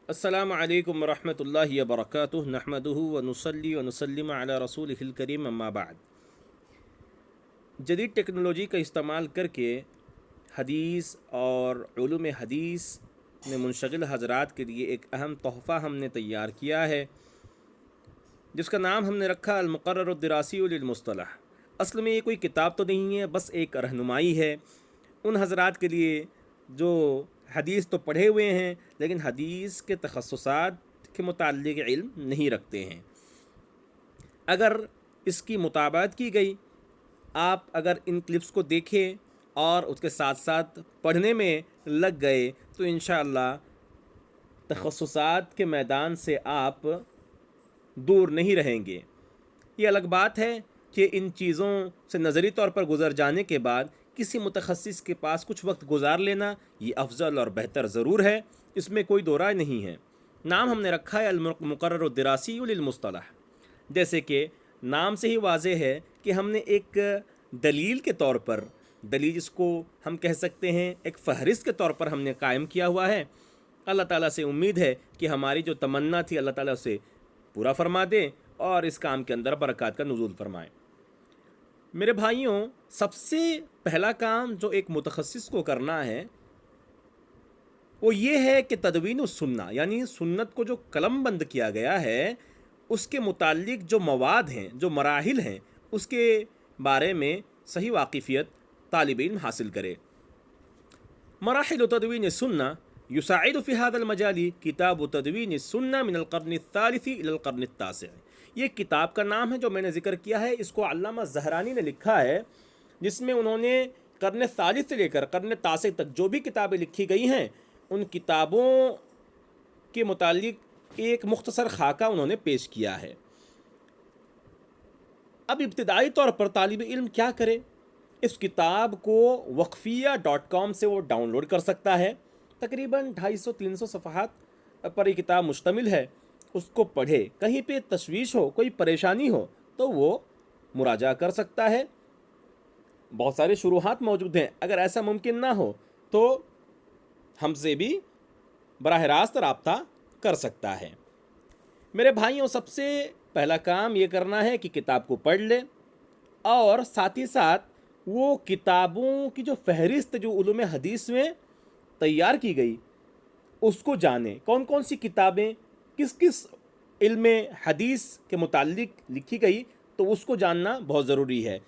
السلام علیکم ورحمۃ اللہ وبرکاتہ نحمدہ ونصلی ونسلم علی رسولہ الکریم اما بعد۔ جدید ٹیکنالوجی کا استعمال کر کے حدیث اور علوم حدیث میں منشغل حضرات کے لیے ایک اہم تحفہ ہم نے تیار کیا ہے، جس کا نام ہم نے رکھا المقرر الدراسی للمصطلح۔ اصل میں یہ کوئی کتاب تو نہیں ہے، بس ایک رہنمائی ہے ان حضرات کے لیے جو حدیث تو پڑھے ہوئے ہیں لیکن حدیث کے تخصصات کے متعلق علم نہیں رکھتے ہیں۔ اگر اس کی مطابقت کی گئی، آپ اگر ان کلپس کو دیکھیں اور اس کے ساتھ ساتھ پڑھنے میں لگ گئے تو انشاءاللہ تخصصات کے میدان سے آپ دور نہیں رہیں گے۔ یہ الگ بات ہے کہ ان چیزوں سے نظری طور پر گزر جانے کے بعد کسی متخصص کے پاس کچھ وقت گزار لینا یہ افضل اور بہتر ضرور ہے، اس میں کوئی دو رائے نہیں ہے۔ نام ہم نے رکھا ہے المقرر الدراسی للمصطلح، جیسے کہ نام سے ہی واضح ہے کہ ہم نے ایک دلیل کے طور پر، دلیل جس کو ہم کہہ سکتے ہیں ایک فہرست کے طور پر ہم نے قائم کیا ہوا ہے۔ اللہ تعالیٰ سے امید ہے کہ ہماری جو تمنا تھی اللہ تعالیٰ اسے پورا فرما دے اور اس کام کے اندر برکات کا نزول فرمائے۔ میرے بھائیوں، سب سے پہلا کام جو ایک متخصص کو کرنا ہے وہ یہ ہے کہ تدوین السنہ، یعنی سنت کو جو قلم بند کیا گیا ہے اس کے متعلق جو مواد ہیں، جو مراحل ہیں، اس کے بارے میں صحیح واقفیت طالب علم حاصل کرے۔ مراحل تدوین السنہ یساعد فی هذا المجال کتاب تدوین السنہ من القرن الثالث الى القرن التاسع۔ یہ کتاب کا نام ہے جو میں نے ذکر کیا ہے، اس کو علامہ زہرانی نے لکھا ہے، جس میں انہوں نے قرن ثالث سے لے کر قرن تاسع تک جو بھی کتابیں لکھی گئی ہیں ان کتابوں کے متعلق ایک مختصر خاکہ انہوں نے پیش کیا ہے۔ اب ابتدائی طور پر طالب علم کیا کرے؟ اس کتاب کو وقفیہ.com سے وہ ڈاؤن لوڈ کر سکتا ہے، تقریباً 250-300 صفحات پر یہ کتاب مشتمل ہے۔ اس کو پڑھے، کہیں پہ تشویش ہو، کوئی پریشانی ہو تو وہ مراجعہ کر سکتا ہے۔ بہت سارے شروحات موجود ہیں، اگر ایسا ممکن نہ ہو تو ہم سے بھی براہ راست رابطہ کر سکتا ہے۔ میرے بھائیوں، سب سے پہلا کام یہ کرنا ہے کہ کتاب کو پڑھ لے اور ساتھ ہی ساتھ وہ کتابوں کی جو فہرست جو علوم حدیث میں تیار کی گئی اس کو جانے، کون کون سی کتابیں کس کس علم حدیث کے متعلق لکھی گئی، تو اس کو جاننا بہت ضروری ہے۔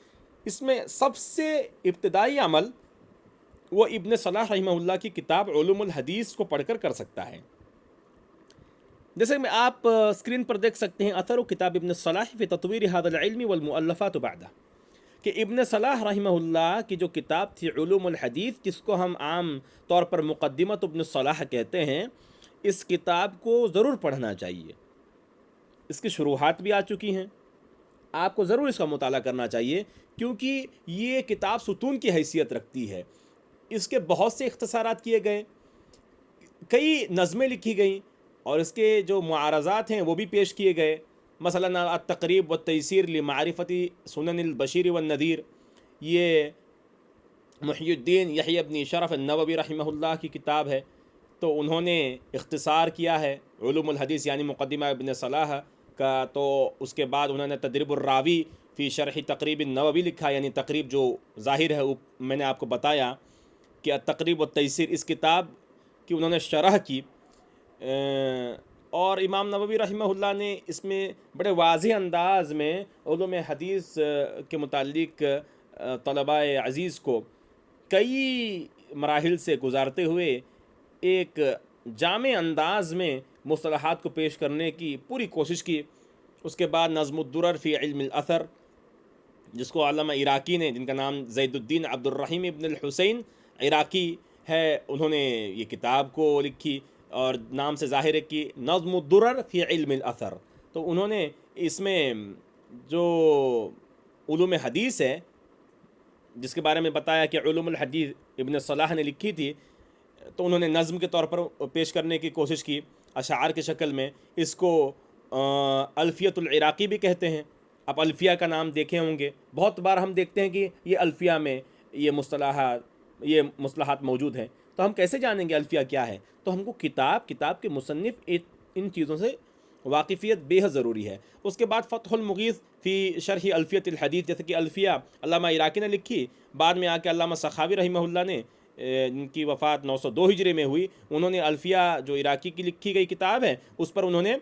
اس میں سب سے ابتدائی عمل وہ ابن صلاح رحمہ اللہ کی کتاب علوم الحدیث کو پڑھ کر سکتا ہے۔ جیسے میں آپ اسکرین پر دیکھ سکتے ہیں اثر و کتاب ابن صلاح فی تطویر هذا العلم والمؤلفات بعدہ، کہ ابن صلاح رحمہ اللہ کی جو کتاب تھی علوم الحدیث، جس کو ہم عام طور پر مقدمۃ ابن صلاح کہتے ہیں، اس کتاب کو ضرور پڑھنا چاہیے۔ اس کی شروحات بھی آ چکی ہیں، آپ کو ضرور اس کا مطالعہ کرنا چاہیے، کیونکہ یہ کتاب ستون کی حیثیت رکھتی ہے۔ اس کے بہت سے اختصارات کیے گئے، کئی نظمیں لکھی گئیں اور اس کے جو معارضات ہیں وہ بھی پیش کیے گئے۔ مثلا التقریب والتیسیر لمعرفت سنن البشیر والنذیر، یہ محی الدین یحییٰ بن شرف النووی رحمہ اللہ کی کتاب ہے، تو انہوں نے اختصار کیا ہے علوم الحدیث یعنی مقدمہ ابن صلاح کا، تو اس کے بعد انہوں نے تدریب الراوی فی شرح تقریب النووی لکھا، یعنی تقریب جو ظاہر ہے میں نے آپ کو بتایا کہ التقریب والتیسیر اس کتاب کی انہوں نے شرح کی، اور امام نووی رحمہ اللہ نے اس میں بڑے واضح انداز میں علوم حدیث کے متعلق طلباء عزیز کو کئی مراحل سے گزارتے ہوئے ایک جامع انداز میں مصطلحات کو پیش کرنے کی پوری کوشش کی۔ اس کے بعد نظم الدرر فی علم الاثر، جس کو علامہ عراقی نے، جن کا نام زید الدین عبد الرحیم ابن الحسین عراقی ہے، انہوں نے یہ کتاب کو لکھی اور نام سے ظاہر ہے کہ نظم الدرر فی علم الاثر۔ تو انہوں نے اس میں جو علوم حدیث ہے جس کے بارے میں بتایا کہ علوم الحدیث ابن صلاح نے لکھی تھی، تو انہوں نے نظم کے طور پر پیش کرنے کی کوشش کی اشعار کی شکل میں۔ اس کو الفیۃ العراقی بھی کہتے ہیں۔ آپ الفیہ کا نام دیکھے ہوں گے، بہت بار ہم دیکھتے ہیں کہ یہ الفیہ میں یہ مصطلحات موجود ہیں، تو ہم کیسے جانیں گے الفیہ کیا ہے؟ تو ہم کو کتاب کے مصنف ان چیزوں سے واقفیت بے حد ضروری ہے۔ اس کے بعد فتح المغیث فی شرح الفیۃ الحدیث، جیسے کہ الفیہ علامہ عراقی نے لکھی، بعد میں آ کے علامہ سخاوی رحمہ اللہ نے، ان کی وفات 902 ہجری میں ہوئی، انہوں نے الفیہ جو عراقی کی لکھی گئی کتاب ہے اس پر انہوں نے